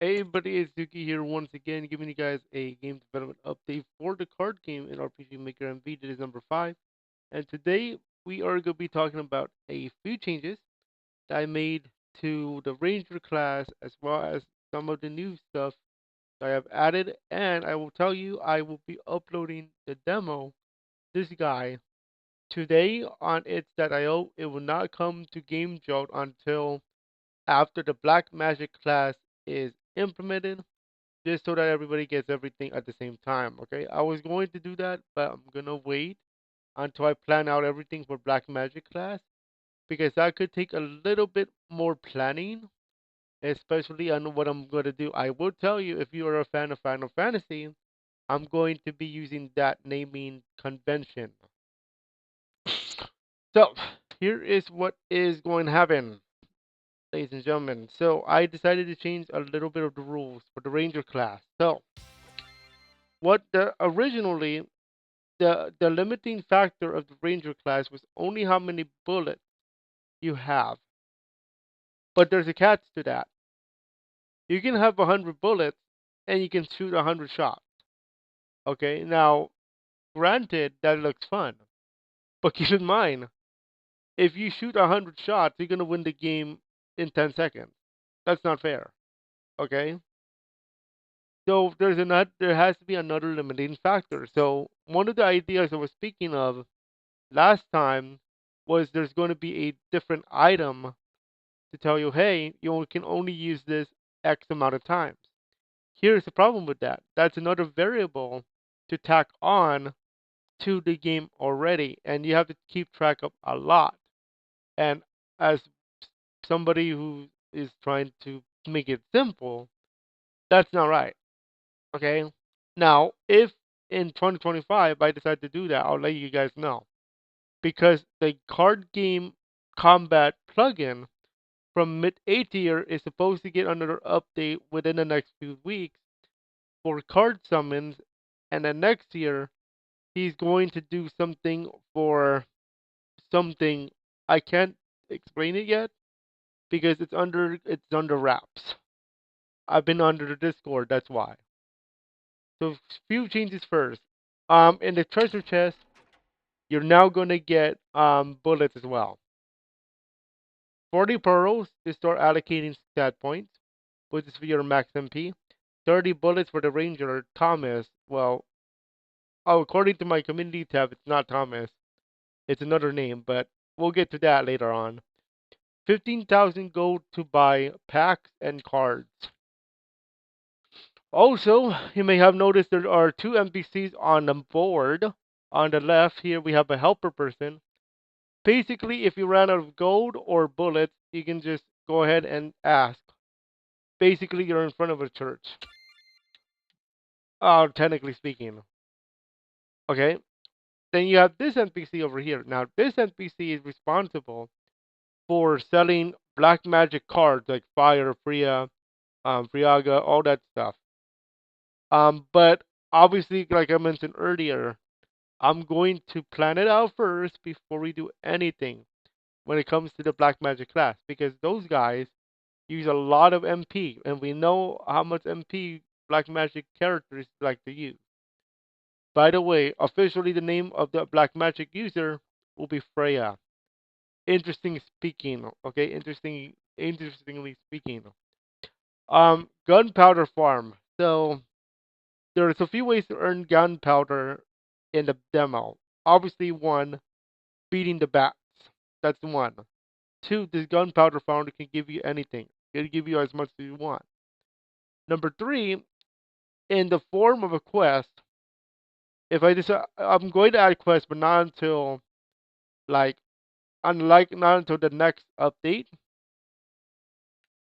Hey buddy, it's Zuki here once again, giving you guys a game development update for the card game in RPG Maker MV. That is number 5. And today we are going to be talking about a few changes that I made to the Ranger class as well as some of the new stuff that I have added. And I will tell you, I will be uploading the demo, this guy, today on its.io. It will not come to Game Jolt until after the Black Magic class is implemented, just so that everybody gets everything at the same time. Okay, I was going to do that, but I'm gonna wait until I plan out everything for Black Magic class because that could take a little bit more planning, especially on what I'm gonna do. I will tell you, if you are a fan of Final Fantasy, I'm going to be using that naming convention. So here is what is going to happen, ladies and gentlemen. So I decided to change a little bit of the rules for the Ranger class. So what the originally the limiting factor of the Ranger class was only how many bullets you have. But there's a catch to that. You can have 100 bullets and you can shoot 100 shots. Okay, now granted that looks fun, but keep in mind if you shoot 100 shots, you're gonna win the game in 10 seconds. That's not fair. Okay, so there has to be another limiting factor. So one of the ideas I was speaking of last time was there's going to be a different item to tell you, hey, you can only use this X amount of times. Here's the problem with that. That's another variable to tack on to the game already, and you have to keep track of a lot. And as somebody who is trying to make it simple, that's not right. Okay. Now, if in 2025 I decide to do that, I'll let you guys know because the card game combat plugin from mid A tier is supposed to get another update within the next few weeks for card summons, and then next year he's going to do something for something I can't explain it yet because it's under wraps. I've been under the Discord, that's why. So few changes first. In the treasure chest, you're now gonna get bullets as well. 40 pearls to start allocating stat points, which is for your max MP. 30 bullets for the ranger Thomas. Well, oh, according to my community tab, it's not Thomas. It's another name, but we'll get to that later on. 15,000 gold to buy packs and cards. Also, you may have noticed there are two NPCs on the board. On the left here, we have a helper person. Basically, if you ran out of gold or bullets, you can just go ahead and ask. Basically, you're in front of a church. Technically speaking. Okay. Then you have this NPC over here. Now, this NPC is responsible for selling black magic cards like Fire, Freya, Friaga, all that stuff. But obviously, like I mentioned earlier, I'm going to plan it out first before we do anything when it comes to the black magic class because those guys use a lot of MP, and we know how much MP black magic characters like to use. By the way, officially the name of the black magic user will be Freya. Interesting speaking, okay? Interestingly speaking. Gunpowder farm. So there's a few ways to earn gunpowder in the demo. Obviously, one, beating the bats. That's one. Two, this gunpowder farm can give you anything. It'll give you as much as you want. Number three, in the form of a quest. If I decide I'm going to add quests, but not until like unlike not until the next update.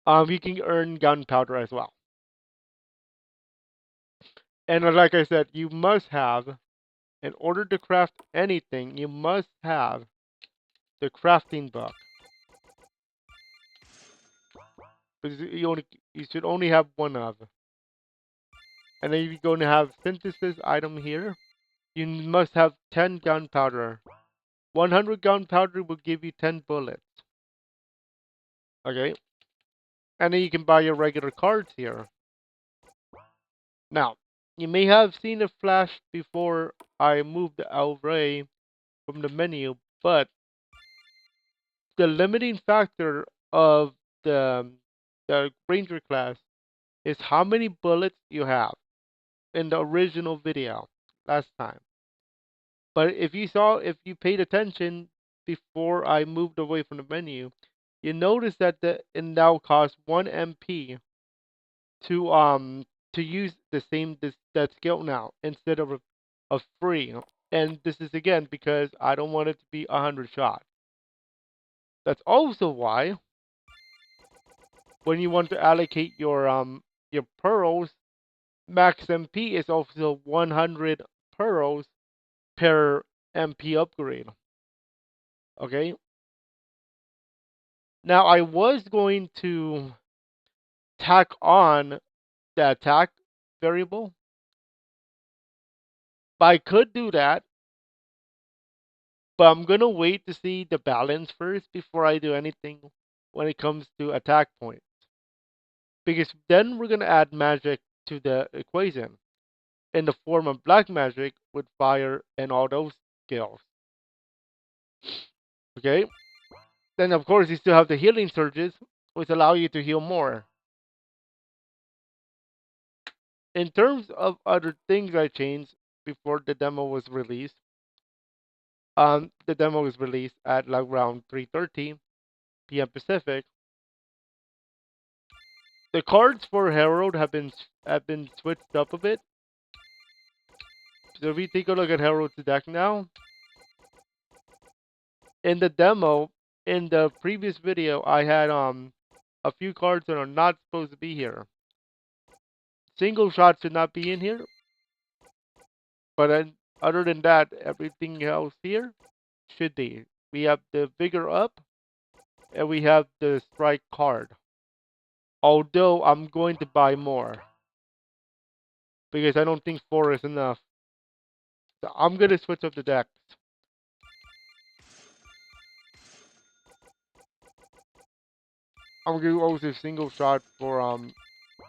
You can earn gunpowder as well. And like I said, you must have, in order to craft anything, you must have the crafting book. Because you should only have one of. And then you're going to have synthesis item here. You must have 10 gunpowder. 100 gunpowder will give you 10 bullets. Okay. And then you can buy your regular cards here. Now, you may have seen a flash before I moved the array from the menu, but the limiting factor of the ranger class is how many bullets you have in the original video last time. But if you paid attention before I moved away from the menu, you notice that it now costs 1 MP to use that skill now instead of free. And this is again because I don't want it to be 100 shot. That's also why when you want to allocate your pearls, max MP is also 100 pearls per MP upgrade. Okay. Now I was going to tack on the attack variable, but I could do that. But I'm gonna wait to see the balance first before I do anything when it comes to attack points. Because then we're gonna add magic to the equation in the form of black magic with fire and all those skills. Okay? Then of course you still have the healing surges, which allow you to heal more. In terms of other things I changed before the demo was released, the demo was released at like around 3:30 p.m. Pacific. The cards for Herald have been switched up a bit. So if we take a look at Herald's deck now, in the demo, in the previous video, I had a few cards that are not supposed to be here. Single shot should not be in here, but then other than that, everything else here should be. We have the Vigor Up, and we have the Strike card. Although I'm going to buy more because I don't think 4 is enough. So I'm gonna switch up the decks. I'm gonna go with a single shot for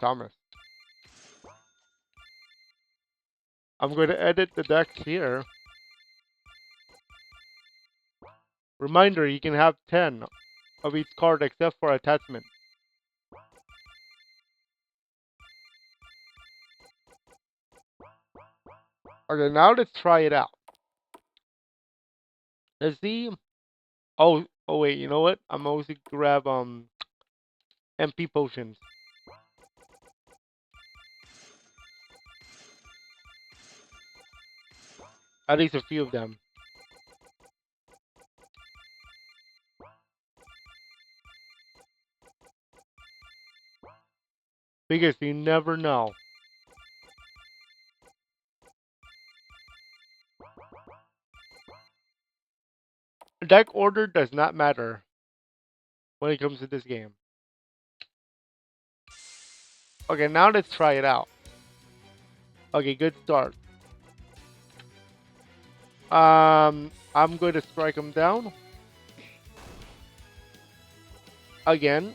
Thomas. I'm going to edit the decks here. Reminder, you can have 10 of each card except for attachment. Okay, now let's try it out. Let's see. Oh wait, you know what? I'm also grab MP potions. At least a few of them. Because you never know. Deck order does not matter when it comes to this game. Okay, now let's try it out. Okay, good start. I'm going to strike him down. Again.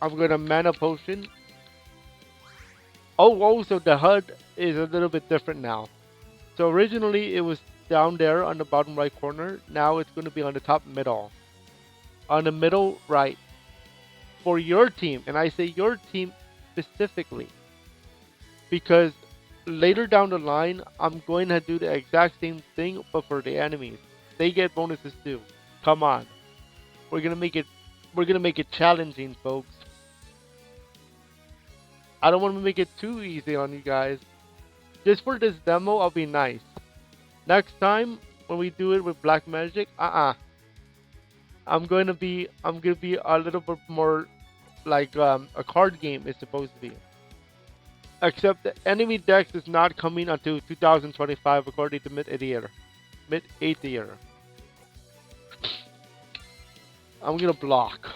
I'm going to mana potion. Oh, also the HUD is a little bit different now. So originally it was down there on the bottom right corner. Now it's going to be on the top middle. On the middle right. For your team. And I say your team specifically. Because later down the line, I'm going to do the exact same thing, but for the enemies. They get bonuses too. Come on. We're going to make it challenging, folks. I don't want to make it too easy on you guys. Just for this demo, I'll be nice. Next time when we do it with black magic, I'm gonna be a little bit more like a card game is supposed to be. Except the enemy dex is not coming until 2025 according to Mid 8th year. I'm gonna block.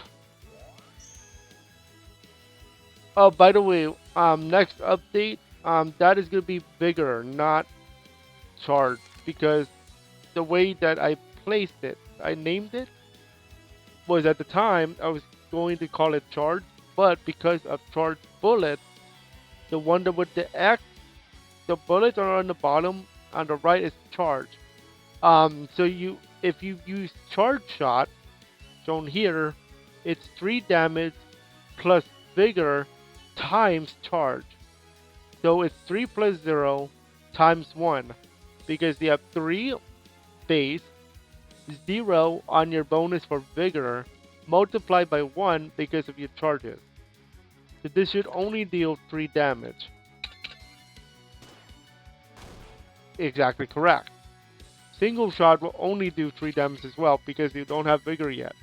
Oh, by the way, next update, that is gonna be bigger, not charged, because the way that I placed it, I named it, was at the time I was going to call it charged, but because of charged bullets, The one that with the X, the bullets are on the bottom. On the right is charge. So if you use charge shot, shown here, it's 3 damage plus vigor times charge. So it's 3 plus 0 times 1 because you have 3 base, 0 on your bonus for vigor, multiplied by 1 because of your charges. So this should only deal 3 damage. Exactly correct. Single shot will only do 3 damage as well because you don't have vigor yet.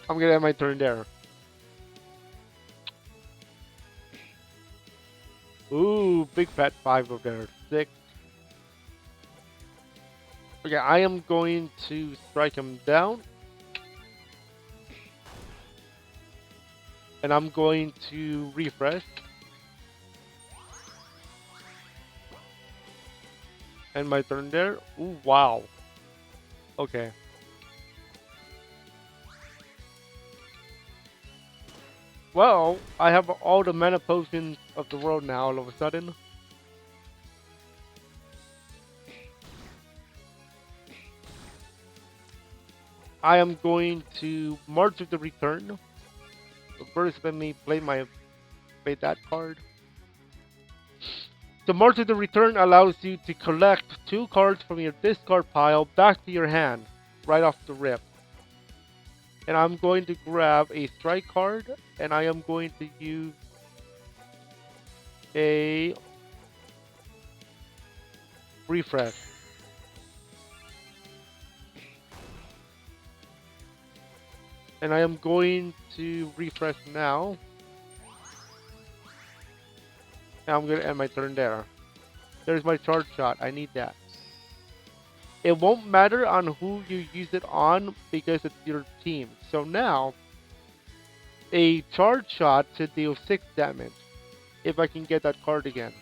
I'm gonna end my turn there. Ooh, big fat 5 over there. 6. Okay, I am going to strike him down. And I'm going to refresh. And my turn there. Ooh, wow. Okay. Well, I have all the mana potions of the world now all of a sudden. I am going to March of the Return. So first, let me play that card. The March of the Return allows you to collect 2 cards from your discard pile back to your hand, right off the rip. And I'm going to grab a strike card, and I am going to use a refresh. And I am going to refresh now. And I'm going to end my turn there. There's my charge shot. I need that. It won't matter on who you use it on because it's your team. So now, a charge shot should deal 6 damage if I can get that card again.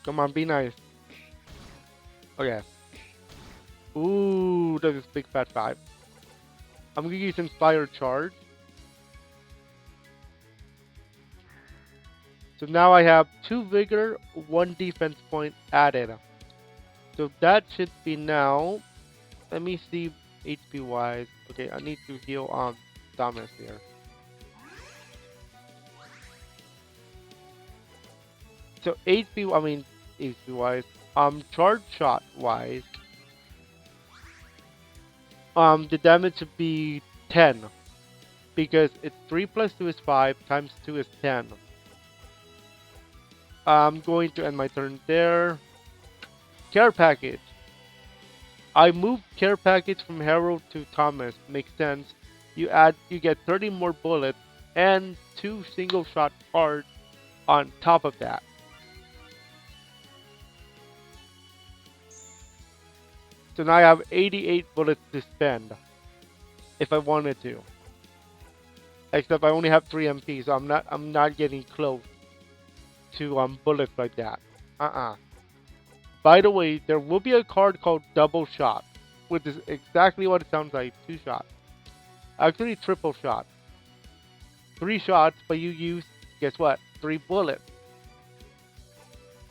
Come on, be nice. Okay. Ooh, that is big fat 5. I'm going to use Inspire Charge. So now I have 2 Vigor, 1 defense point added. So that should be now. Let me see HP wise. Okay, I need to heal Thomas here. So HP wise. Charge shot wise. The damage should be 10. Because it's 3 plus 2 is 5, times 2 is 10. I'm going to end my turn there. Care package. I moved care package from Harold to Thomas. Makes sense. You get 30 more bullets and 2 single shot cards on top of that. So now I have 88 bullets to spend if I wanted to. Except I only have 3 MP, so I'm not getting close to bullets like that. By the way, there will be a card called Double Shot, which is exactly what it sounds like, 2 shots. Actually, triple shot. 3 shots, but you use, guess what, 3 bullets.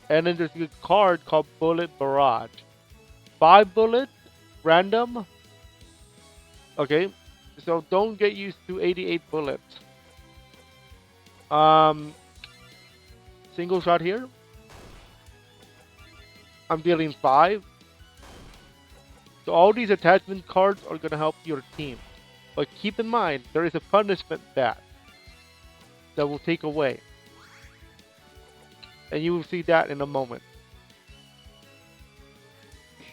And then there's a card called Bullet Barrage. 5 bullets, random. Okay, so don't get used to 88 bullets. Single shot here. I'm dealing 5. So all these attachment cards are going to help your team. But keep in mind, there is a punishment that will take away. And you will see that in a moment.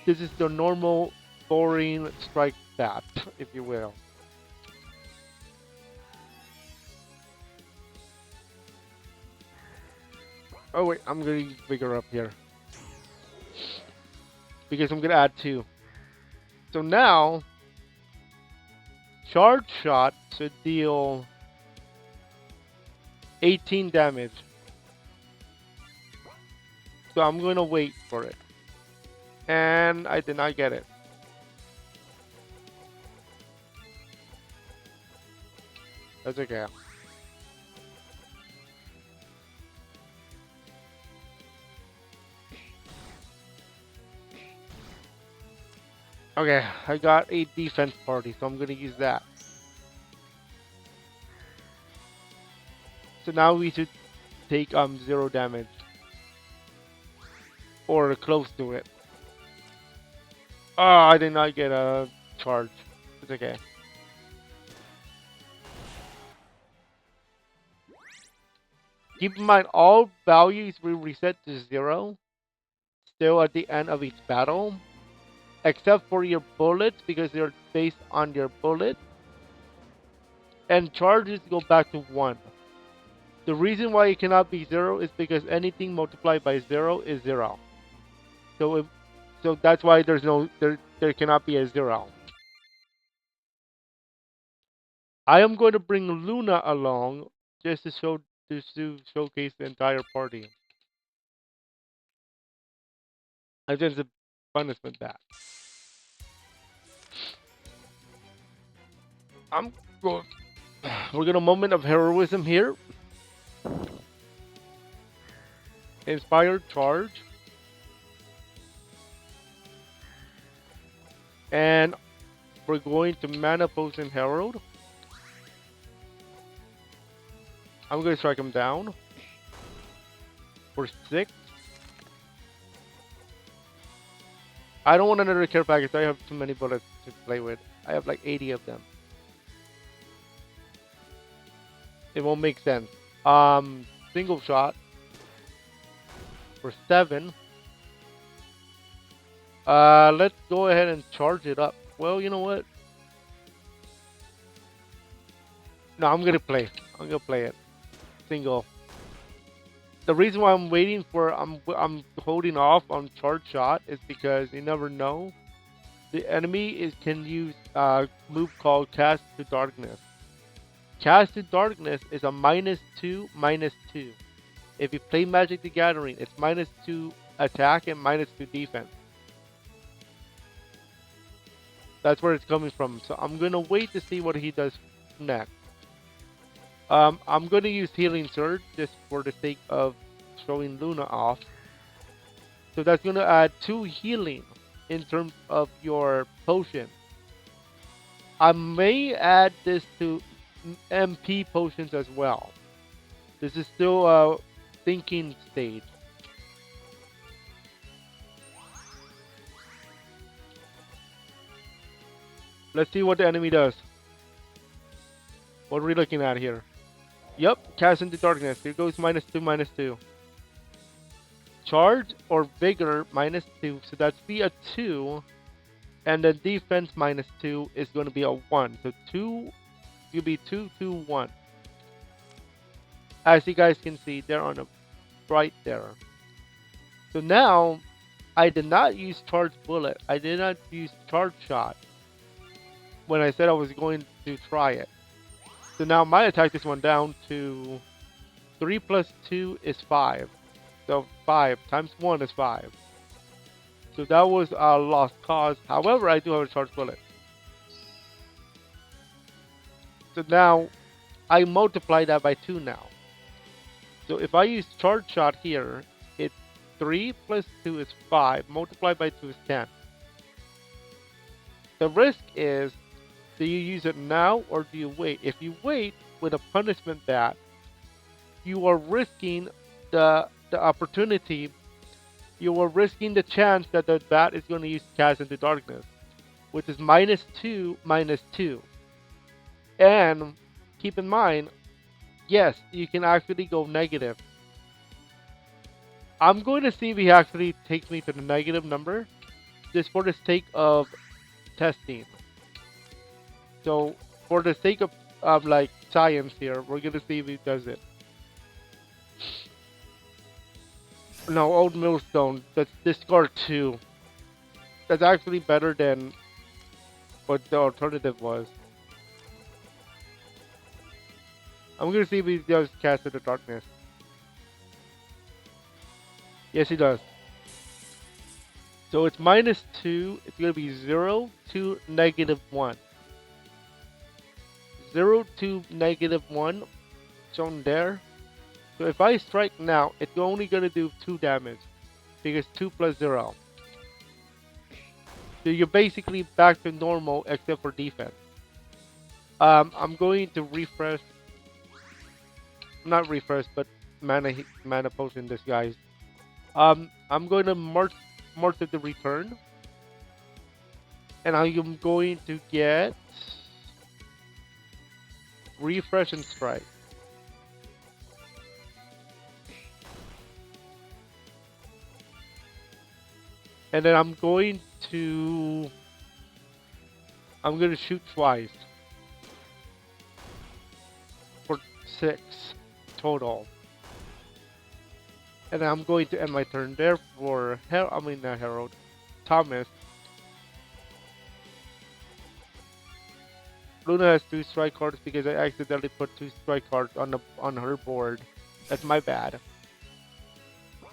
This is the normal, boring strike stat, if you will. Oh wait, I'm going to figure up here. Because I'm going to add 2. So now, charge shot should deal 18 damage. So I'm going to wait for it. And I did not get it. That's okay. Okay, I got a defense party, so I'm gonna use that. So now we should take 0 damage or close to it. Oh, I did not get a charge. It's okay. Keep in mind, all values will reset to 0 still at the end of each battle, except for your bullets because they're based on your bullet, and charges go back to 1. The reason why it cannot be 0 is because anything multiplied by 0 is 0. So that's why there cannot be a 0. I am going to bring Luna along just to showcase the entire party. I just a punishment that. I'm going. We're gonna moment of heroism here. Inspired charge, and we're going to mana potion herald. I'm gonna strike him down for 6. I don't want another care package. I have too many bullets to play with. I have like 80 of them. It won't make sense. Single shot for 7. Let's go ahead and charge it up. Well, you know what? No, I'm gonna play. I'm gonna play it. Single. The reason why I'm holding off on charge shot is because you never know. The enemy can use a move called Cast to Darkness. Cast to Darkness is a -2, -2. If you play Magic the Gathering, it's -2 attack and -2 defense. That's where it's coming from. So I'm gonna wait to see what he does next. I'm gonna use Healing Surge just for the sake of showing Luna off. So that's gonna add 2 healing in terms of your potion. I may add this to MP potions as well. This is still a thinking stage. Let's see what the enemy does. What are we looking at here? Yep, Cast into Darkness. Here goes -2, -2. Charge or Vigor -2. So that's be a 2. And the defense -2 is going to be a 1. So 2 will be 2, 2, 1. As you guys can see, they're on the right there. So now, I did not use Charge Bullet. I did not use Charge Shot when I said I was going to try it. So now my attack just went down to 3 plus 2 is 5. So 5 times 1 is 5. So that was a lost cause. However, I do have a Charge Bullet. So now, I multiply that by 2 now. So if I use Charge Shot here, it's 3 plus 2 is 5. Multiplied by 2 is 10. The risk is, do you use it now or do you wait? If you wait with a punishment bat, you are risking the opportunity. You are risking the chance that the bat is going to use Cast into Darkness, which is -2, -2. And keep in mind, yes, you can actually go negative. I'm going to see if he actually takes me to the negative number, just for the sake of testing. So, for the sake of like science here, we're gonna see if he does it. No, Old Millstone. That's discard 2. That's actually better than what the alternative was. I'm gonna see if he does Cast into Darkness. Yes, he does. So it's -2. It's gonna be 0 to -1. 0 to -1 shown there. So if I strike now, it's only gonna do 2 damage because 2 plus 0. So you're basically back to normal except for defense. I'm going to refresh, not refresh, but mana potion this guys. I'm going to mark to the return, and I am going to get refresh and strike, and then I'm going to shoot twice for 6 total, and I'm going to end my turn there for not Harold, Thomas. Luna has 2 strike cards because I accidentally put 2 strike cards on her board. That's my bad.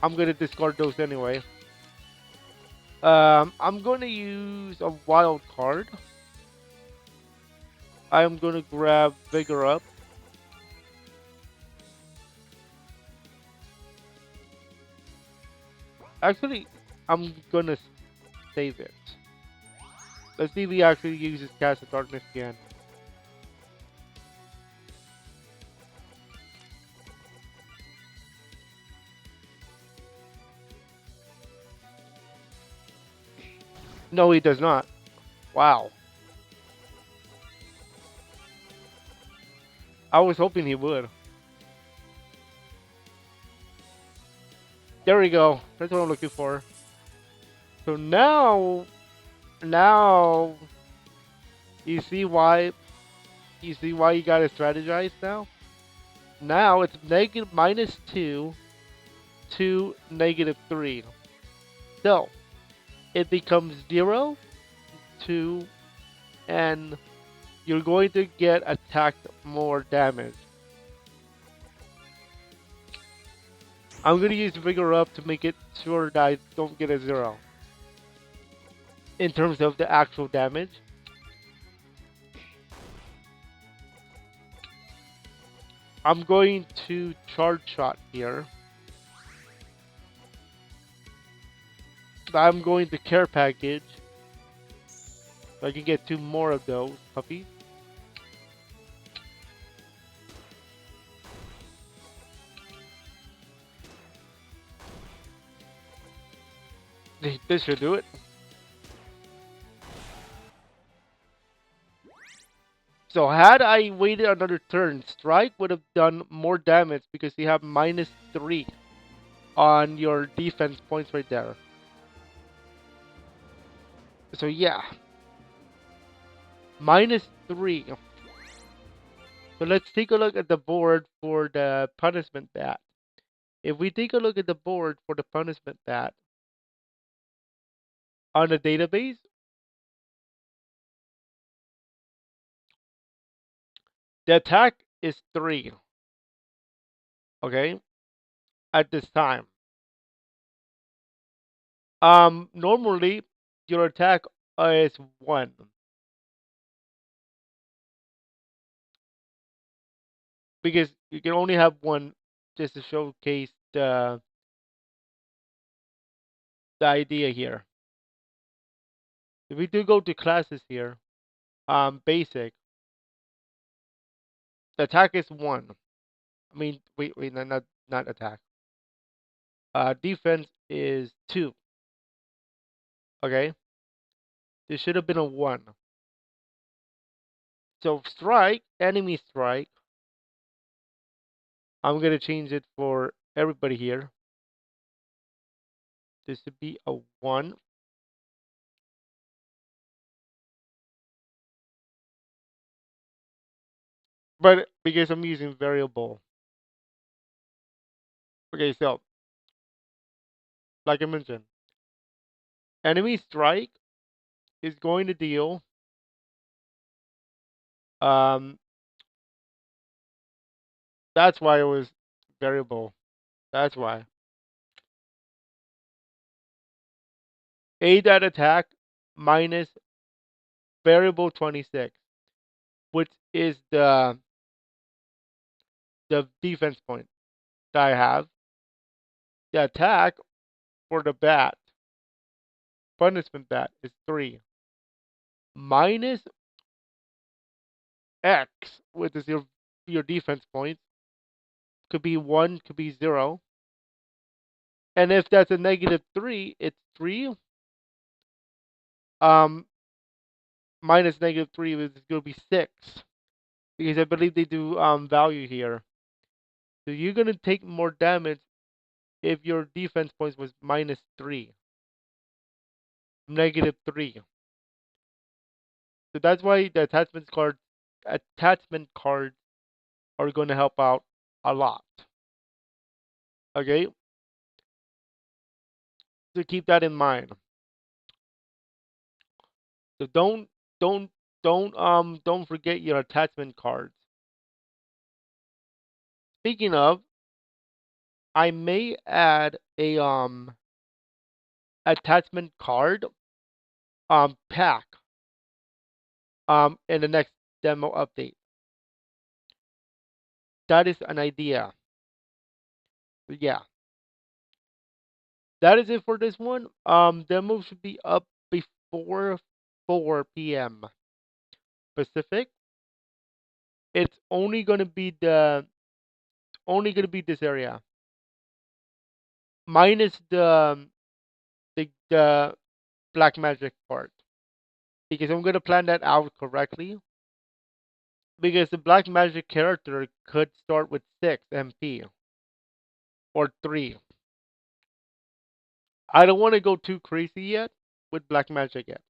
I'm gonna discard those anyway. I'm gonna use a wild card. I'm gonna grab Vigor Up. Actually, I'm gonna save it. Let's see if he actually uses Cast of Darkness again. No, he does not. Wow. I was hoping he would. There we go. That's what I'm looking for. So now you see why you gotta strategize now. Now it's negative -2 to -3. So it becomes 0, 2, and you're going to get attacked more damage. I'm going to use Vigor Up to make it sure that I don't get a 0 in terms of the actual damage. I'm going to Charge Shot here. I'm going to Care Package so I can get 2 more of those puppies. This should do it. So had I waited another turn, Strike would have done more damage because you have -3 on your defense points right there. So yeah, -3. So let's take a look at the board for the punishment bat. If we take a look at the board for the punishment bat on the database, the attack is 3. Okay, at this time. Normally your attack is 1 because you can only have 1 just to showcase the idea here. If we do go to classes here, basic, the attack is 1. I mean, wait, no, not attack. Defense is 2. Okay, this should have been a 1. So strike, enemy strike. I'm gonna change it for everybody here. This should be a 1. But because I'm using variable. Okay, so like I mentioned, enemy strike is going to deal um that's why it was variable. That's why. A dot attack minus variable 26, which is the defense point that I have. The attack for the bat, punishment bat, is 3. Minus X, which is your defense points, could be 1, could be 0. And if that's a -3, it's 3. Um, Minus -3 is going to be 6. Because I believe they do value here. So you're going to take more damage if your defense points was -3, -3. So that's why the attachment cards are going to help out a lot. Okay, so keep that in mind. So don't don't forget your attachment cards. Speaking of, I may add a attachment card pack in the next demo update. That is an idea. Yeah, that is it for this one. Demo should be up before 4 p.m. Pacific. It's only gonna be this area minus the black magic part because I'm gonna plan that out correctly. Because the black magic character could start with 6 MP or 3. I don't want to go too crazy yet with black magic yet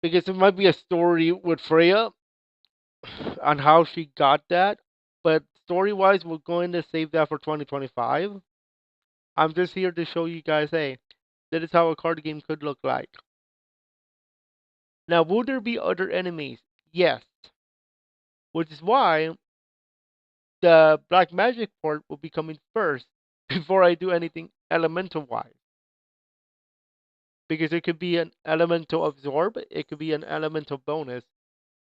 because it might be a story with Freya on how she got that. But story wise, we're going to save that for 2025. I'm just here to show you guys, hey, that is how a card game could look like. Now, will there be other enemies? Yes. Which is why the black magic part will be coming first before I do anything elemental wise. Because it could be an elemental absorb, it could be an elemental bonus,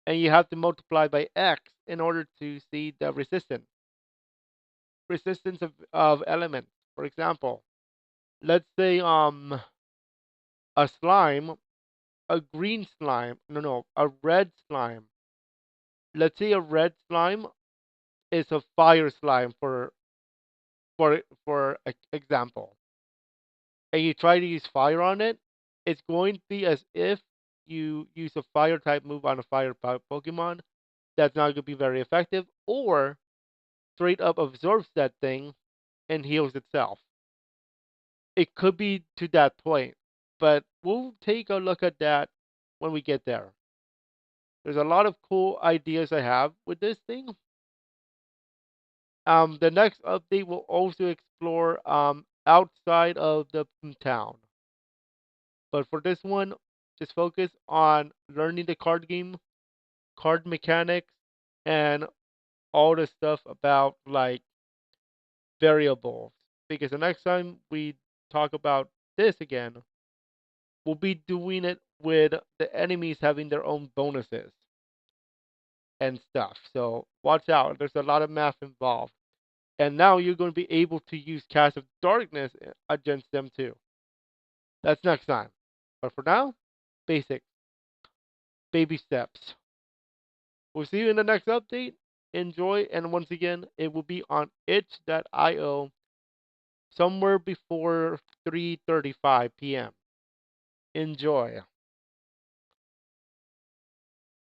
and you have to multiply by X in order to see the resistance of elements. For example, let's say a slime, a green slime, no, a red slime. Let's say a red slime is a fire slime for example, and you try to use fire on it, it's going to be as if you use a fire type move on a fire type Pokemon. That's not going to be very effective, or straight up absorbs that thing and heals itself. It could be to that point, but we'll take a look at that when we get there. There's a lot of cool ideas I have with this thing. The next update will also explore outside of the town. But for this one, just focus on learning the card game, card mechanics, and all the stuff about like variables. Because the next time we talk about this again, we'll be doing it with the enemies having their own bonuses and stuff. So watch out. There's a lot of math involved. And now you're going to be able to use Cast of Darkness against them too. That's next time. But for now, basic, baby steps. We'll see you in the next update. Enjoy, and once again, it will be on itch.io somewhere before 3:35 p.m. Enjoy.